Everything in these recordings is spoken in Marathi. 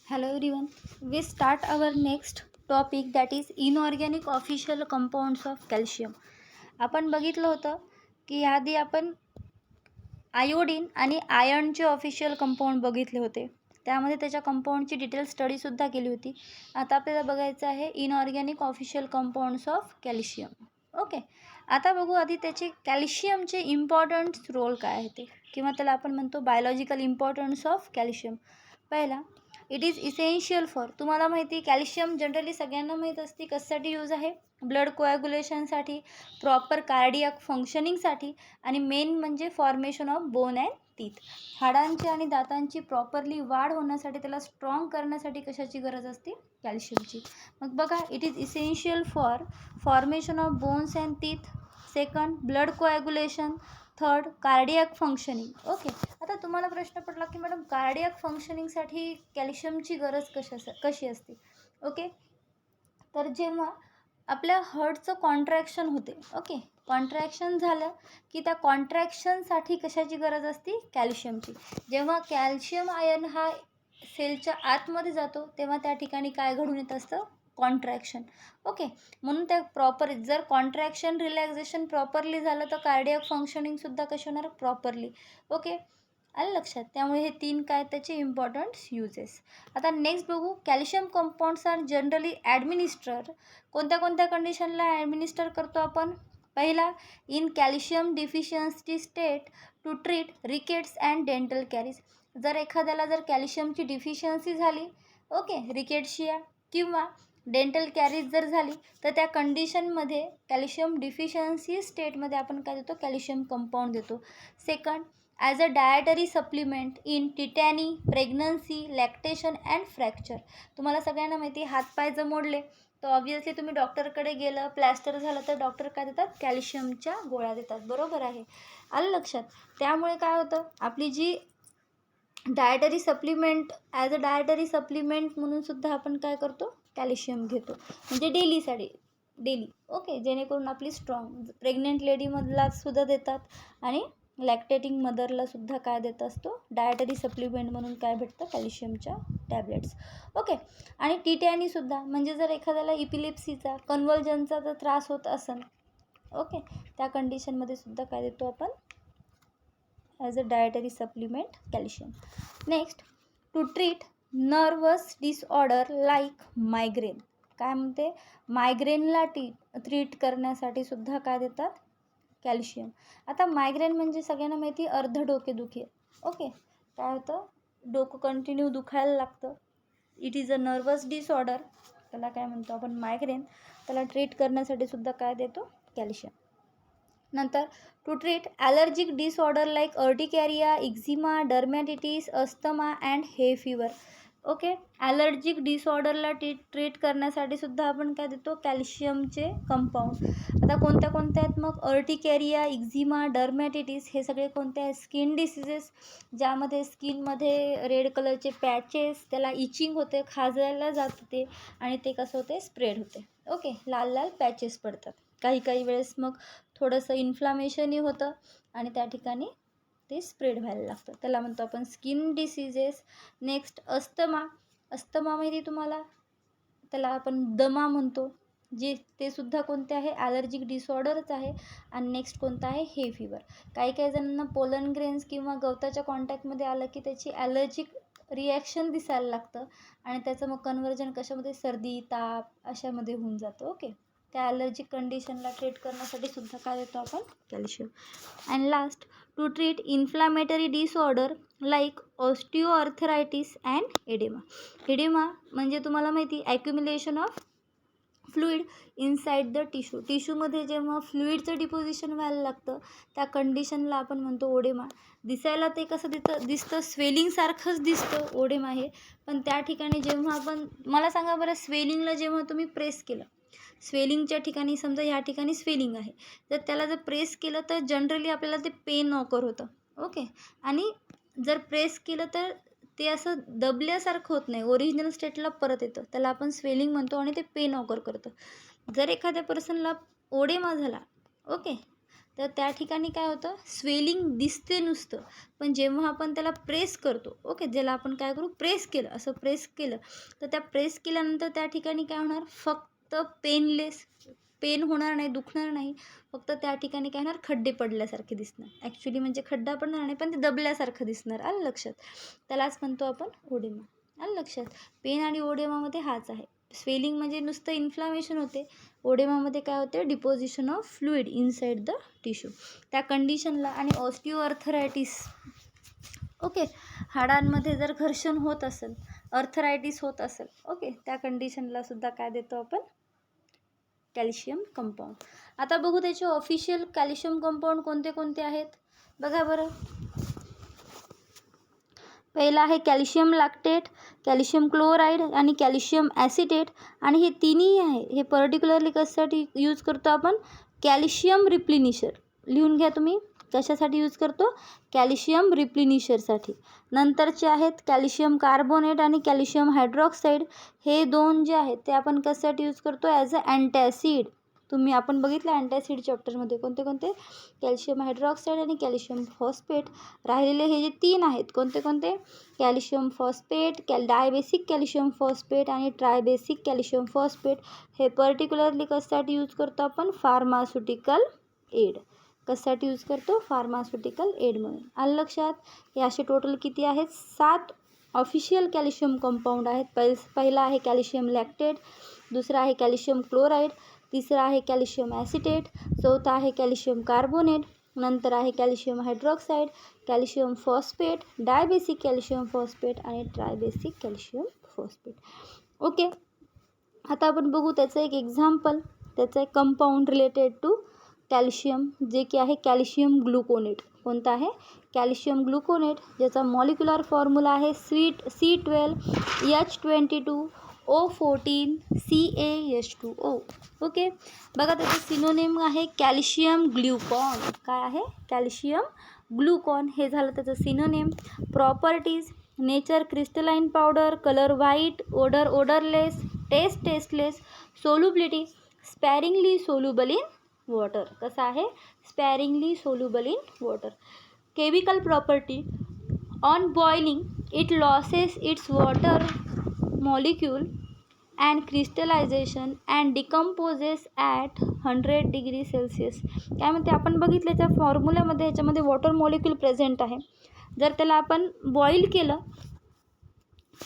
Hello everyone. We start our next topic, that is inorganic official compounds of calcium. आपण बघितलं होतं की याआधी आपण आयोडीन आणि आयर्नचे ऑफिशियल कंपाऊंड बघितले होते. त्यामध्ये त्याच्या कंपाऊंडची डिटेल स्टडीसुद्धा केली होती. आता आपल्याला बघायचं आहे inorganic official compounds of calcium. Okay, आता बघू आधी त्याचे कॅल्शियमचे इम्पॉर्टंट रोल काय आहे ते, किंवा त्याला आपण म्हणतो बायोलॉजिकल इम्पॉर्टन्स ऑफ कॅल्शियम. पहिला, इट इज इसेन्शियल फॉर, तुम्हाला माहिती कॅल्शियम जनरली सगळ्यांना माहीत असते कशासाठी यूज आहे, ब्लड कोॲग्युलेशनसाठी, प्रॉपर कार्डियाक फंक्शनिंगसाठी, आणि मेन म्हणजे formation of bone and teeth, हाडांची आणि दातांची प्रॉपरली वाढ होण्यासाठी, त्याला स्ट्रॉंग करण्यासाठी कशाची गरज असते, कॅल्शियमची. मग बघा, it is essential for formation of bones and teeth, second blood coagulation, third cardiac functioning. Okay, आता तुम्हाला प्रश्न पडला की मॅडम कार्डियाक फंक्शनिंगसाठी कॅल्शियमची गरज कशी असते. ओके, तर जेव्हा आपल्या हार्टचं कॉन्ट्रॅक्शन होते, ओके, कॉन्ट्रॅक्शन झालं की त्या कॉन्ट्रॅक्शनसाठी कशाची गरज असते, कॅल्शियमची. जेव्हा कॅल्शियम आयन हा सेलच्या आतमध्ये जातो तेव्हा त्या ठिकाणी काय घडून येत असतं, कॉन्ट्रॅक्शन. ओके, म्हणून त्या प्रॉपर जर कॉन्ट्रॅक्शन रिलॅक्झेशन प्रॉपरली झालं तर कार्डियाक फंक्शनिंगसुद्धा कशी होणार, प्रॉपरली. ओके, आलं लक्षात. त्यामुळे हे तीन काय त्याचे इम्पॉर्टंट युजेस. आता नेक्स्ट बघू, calcium compounds are generally administer, कोणत्या कोणत्या कंडिशनला ॲडमिनिस्टर करतो आपण. पहिला, in calcium deficiency state to treat rickets and dental caries. जर एखाद्याला जर कॅल्शियमची डिफिशियन्सी झाली, ओके, रिकेट्शिया किंवा डेंटल कॅरीज जर झाली, तर त्या कंडिशनमध्ये कॅल्शियम डिफिशियन्सी स्टेटमध्ये आपण काय देतो, कॅल्शियम कंपाऊंड देतो. Second, as a dietary supplement in tetany, pregnancy, lactation and fracture. तुम्हाला सगळ्यांना माहिती आहे, हातपाय जर मोडले तर ऑब्व्हियसली तुम्ही डॉक्टरकडे गेलं, प्लॅस्टर झालं तर डॉक्टर काय देतात, कॅल्शियमच्या गोळ्या देतात, बरोबर आहे, आलं लक्षात. त्यामुळे काय होतं, आपली जी dietary supplement, as a dietary supplement म्हणून सुद्धा आपण काय करतो, कॅल्शियम घेतो, म्हणजे डेली. ओके, जेणेकरून आपली स्ट्रॉंग, प्रेग्नेंट लेडीमधला सुद्धा देतात आणि लॅक्टेटिंग मदरला सुद्धा काय देत असतो, डायटरी सप्लिमेंट म्हणून काय भेटतं, कॅल्शियमच्या टॅबलेट्स. ओके, आणि टीटॅनीसुद्धा, म्हणजे जर एखाद्याला इपिलेप्सीचा, कन्व्हल्जनचा जर त्रास होत असेल, ओके, त्या कंडिशनमध्ये सुद्धा काय देतो आपण, as a dietary supplement calcium. Next, to treat nervous disorder like migraine. काय म्हणते, मायग्रेनला ट्रीट करण्यासाठी सुद्धा काय देतात, कॅल्शियम. आता मायग्रेन म्हणजे सगळ्यांना माहिती अर्ध डोकेदुखी. ओके, काय होतं, डोकं कंटिन्यू दुखायला लागतं, it is a nervous disorder, त्याला काय म्हणतो आपण, मायग्रेन. त्याला ट्रीट करण्यासाठी सुद्धा काय देतो, कॅल्शियम. नंतर, to treat allergic disorder like urticaria, eczema, dermatitis, asthma and hay fever. Okay, allergic डिसऑर्डरला ट्रीट करण्यासाठी सुद्धा आपण काय देतो, कॅल्शियमचे कंपाऊंड. आता कोणत्या कोणत्या आहेत मग, अर्टिकॅरिया, एक्झिमा, डर्मॅटिटिस, हे सगळे कोणते आहेत, स्किन डिसीजेस, ज्यामध्ये स्किनमध्ये रेड कलरचे पॅचेस, त्याला इचिंग होते, खाजवायला जाते ते, आणि ते कसं होते, स्प्रेड होते. ओके, लाल लाल पॅचेस पडतात, काही वेळेस मग थोडंसं इन्फ्लामेशनही होतं आणि त्या ठिकाणी ते स्प्रेड व्हायला लागतं, त्याला म्हणतो आपण स्किन डिसीजेस. नेक्स्ट, अस्थमा माहिती तुम्हाला, त्याला आपण दमा म्हणतो, जे ते सुद्धा कोणते आहे, ॲलर्जिक डिसऑर्डरच आहे. आणि नेक्स्ट कोणतं आहे, हे फीवर. काही जणांना पोलन ग्रेन्स किंवा गवताच्या कॉन्टॅक्टमध्ये आलं की त्याची ॲलर्जिक रिॲक्शन दिसायला लागतं आणि त्याचं मग कन्व्हर्जन कशामध्ये, सर्दी, ताप अशामध्ये होऊन जातं. ओके, त्या ॲलर्जिक कंडिशनला ट्रीट करण्यासाठी सुद्धा काय देतो आपण, calcium. And last, to treat inflammatory disorder like osteoarthritis and oedema. Oedema म्हणजे तुम्हाला माहिती, accumulation of fluid inside the टिश्यूमध्ये जेव्हा फ्लुईडचं डिपोजिशन व्हायला लागतं त्या कंडिशनला आपण म्हणतो ओडेमा. दिसायला ते कसं दिसतं, स्वेलिंगसारखंच दिसतं, ओडेमा आहे. पण त्या ठिकाणी जेव्हा आपण, मला सांगा बरं, स्वेलिंगला जेव्हा तुम्ही प्रेस केलं, स्वेलिंगच्या ठिकाणी समजा ह्या ठिकाणी स्वेलिंग आहे, तर त्याला जर प्रेस केलं तर जनरली आपल्याला ते पेन ऑकर होतं. ओके, आणि जर प्रेस केलं तर ते असं दबल्यासारखं होत नाही, ओरिजिनल स्टेटला परत येतं, त्याला आपण स्वेलिंग म्हणतो आणि ते पेन ऑकर करतं. जर एखाद्या पर्सनला ओडेमा झाला, ओके, तर त्या ठिकाणी काय होतं, स्वेलिंग दिसते नुसतं, पण जेव्हा आपण त्याला प्रेस करतो, ओके, ज्याला आपण काय करू, प्रेस केलं, असं प्रेस केलं, तर त्या प्रेस केल्यानंतर त्या ठिकाणी काय होणार, फक्त पेन होणार नाही, दुखणार नाही, फक्त त्या ठिकाणी काय होणार, खड्डे पडल्यासारखे दिसणार. ॲक्च्युली म्हणजे खड्डा पडणार नाही, पण ते दबल्यासारखं दिसणार. आलं लक्षात? त्यालाच म्हणतो आपण ओडेमा. आलं लक्षात? पेन आणि ओडेमामध्ये हाच आहे. स्वेलिंग म्हणजे नुसतं इन्फ्लामेशन होते, ओडेमामध्ये काय होते, deposition of fluid inside the tissue. त्या कंडिशनला. आणि ऑस्टिओआर्थरायटिस, ओके, हाडांमध्ये जर घर्षण होत असेल, अर्थरायटिस होत असेल, ओके, त्या कंडिशनला सुद्धा काय देतो आपण, कॅल्शियम कंपाऊंड. आता बघू त्याचे ऑफिशियल कॅल्शियम कंपाऊंड कोणते कोणते आहेत. बघा बरं, पहिला आहे कॅल्शियम लॅक्टेट, कॅल्शियम क्लोराईड आणि कॅल्शियम ॲसिटेट. आणि हे तिन्ही आहे, हे पर्टिक्युलरली कशासाठी यूज करतो आपण, कॅल्शियम रिप्लिनिशर. लिहून घ्या तुम्ही, कशासाठी यूज करतो, कॅल्शियम रिप्लिनिशरसाठी. नंतरचे आहेत कॅल्शियम कार्बोनेट आणि कॅल्शियम हायड्रॉक्साईड. हे दोन जे आहेत ते आपण कशासाठी यूज करतो, ॲज अ अँटॅसिड. आपण बघितलं अँटॅसिड चॅप्टरमध्ये कोणते कोणते, कॅल्शियम हायड्रॉक्साईड आणि कॅल्शियम फॉस्फेट. राहिलेले हे जे तीन आहेत, कोणते कोणते, calcium phosphate, dibasic calcium phosphate आणि ट्रायबेसिक कॅल्शियम फॉस्फेट. हे पर्टिक्युलरली कशासाठी यूज करतो आपण, फार्मास्युटिकल एड. कशासाठी यूज करतो, फार्मास्युटिकल एड म्हणून. आलं लक्षात? हे असे टोटल किती आहेत, 7 ऑफिशियल कॅल्शियम कंपाऊंड आहेत. पहिला आहे कॅल्शियम लॅक्टेट, दुसरा आहे कॅल्शियम क्लोराईड, तिसरा आहे कॅल्शियम ॲसिटेट, चौथा आहे कॅल्शियम कार्बोनेट, नंतर आहे calcium hydroxide, calcium phosphate, dibasic calcium phosphate आणि ट्रायबेसिक कॅल्शियम फॉस्फेट. ओके, आता आपण बघू त्याचं एक एक्झाम्पल, त्याचं एक कंपाऊंड रिलेटेड टू कॅल्शियम, जे की आहे कॅल्शियम ग्लुकोनेट. कोणता आहे, कॅल्शियम ग्लुकोनेट, ज्याचा मॉलिक्युलर फॉर्म्युला आहे C12H22O14CaH2O. ओके, बघा त्याचं सिनोनिम आहे कॅल्शियम ग्लुकॉन. काय आहे, कॅल्शियम ग्लुकॉन. हे झालं त्याचं synonym. Properties, nature crystalline powder, colour white, odourless, tasteless, solubility sparingly soluble in water. कसा आहे, sparingly soluble in water. Chemical property, on boiling it loses its water molecule and crystallisation and decomposes at 100 degree Celsius. काय म्हणते, आपण बघितलं त्या फॉर्म्युल्यामध्ये ह्याच्यामध्ये वॉटर मॉलिक्यूल प्रेझेंट आहे. जर त्याला आपण बॉईल केलं,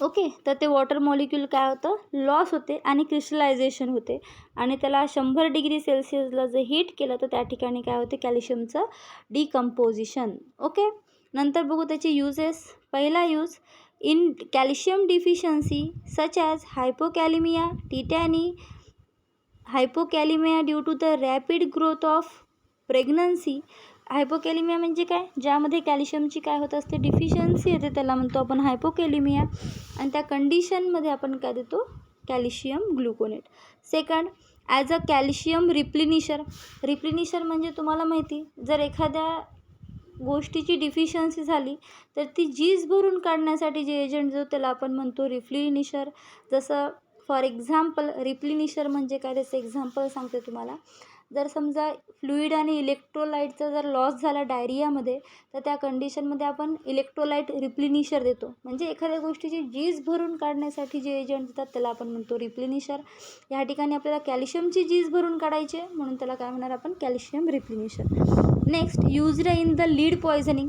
ओके, तर ते वॉटर मॉलिक्यूल काय होतं, लॉस होते आणि क्रिस्टलायझेशन होते. आणि त्याला 100 डिग्री सेल्सिअसला जर हीट केलं तर त्या ठिकाणी काय होते, कॅल्शियमचं डिकम्पोजिशन. ओके, नंतर बघू त्याचे युजेस. पहिला use, in calcium deficiency such as hypocalcaemia, tetany, hypocalcaemia due to the rapid growth of pregnancy. Hypocalcaemia म्हणजे काय, ज्यामध्ये कॅल्शियमची काय होत असते, डिफिशियन्सी येते, त्याला म्हणतो आपण हायपोकॅलिमिया. आणि त्या कंडिशनमध्ये आपण काय देतो, calcium gluconate. Second, as a calcium replenisher. Replenisher म्हणजे तुम्हाला माहिती, जर एखाद्या गोष्टीची डिफिशियन्सी झाली तर ती झीज भरून काढण्यासाठी जे एजंट जो त्याला आपण म्हणतो रिप्लिनिशर. जसं फॉर एक्झाम्पल, रिप्लिनिशर म्हणजे काय, त्याचं एक्झाम्पल सांगते तुम्हाला. जर समजा फ्लुईड आणि इलेक्ट्रोलाइटचा जर लॉस झाला डायरियामध्ये, तर त्या कंडिशनमध्ये आपण इलेक्ट्रोलाइट रिप्लिनिशर देतो. म्हणजे एखाद्या गोष्टीची झीज भरून काढण्यासाठी जे एजंट देतात त्याला आपण म्हणतो रिप्लिनिशर. या ठिकाणी आपल्याला कॅल्शियमची झीज भरून काढायची आहे, म्हणून त्याला काय म्हणणार आपण, calcium replenisher. Next, used in the lead poisoning.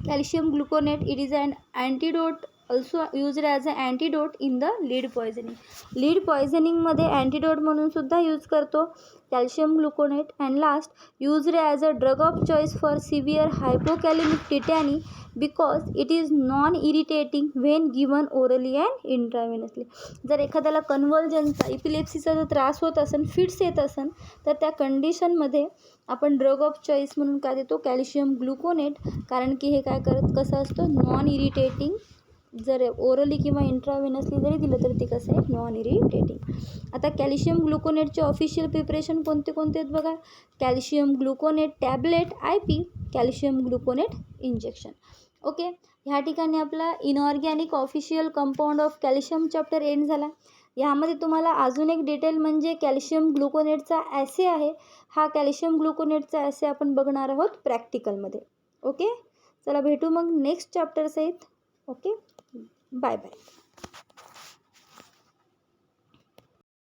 Calcium gluconate, it is an antidote, also used as a antidote in the lead poisoning. Lead पॉयझनिंगमध्ये अँटीडोट म्हणून सुद्धा यूज करतो calcium gluconate. And last, used as a drug of choice for severe hypokalemic tetany because it is non irritating when given orally and intravenously. जर एखाद्याला कन्व्हल्जनचा, इपिलेप्सीचा जर त्रास होत असेल, फिट्स येत असेल, तर त्या कंडिशनमध्ये आपण ड्रग ऑफ चॉईस म्हणून काय देतो, कॅल्शियम ग्लुकोनेट. कारण की हे काय कसं असतं, नॉन इरिटेटिंग. जर ओरली किंवा इंट्राव्हेनसली जरी दिलं तर ते कसं आहे, नॉन इरिटेटिंग. आता कॅल्शियम ग्लुकोनेटचे ऑफिशियल प्रिपरेशन कोणते कोणते आहेत बघा. Calcium gluconate tablet IP, calcium gluconate injection. Okay, ह्या ठिकाणी आपला inorganic official compound of calcium chapter end झाला. यामध्ये तुम्हाला अजून एक डिटेल म्हणजे कॅल्शियम ग्लुकोनेटचा ॲसे आहे. हा कॅल्शियम ग्लुकोनेटचा ॲसे आपण बघणार आहोत प्रॅक्टिकलमध्ये. ओके, चला भेटू मग नेक्स्ट चॅप्टर सहित. Okay, bye bye.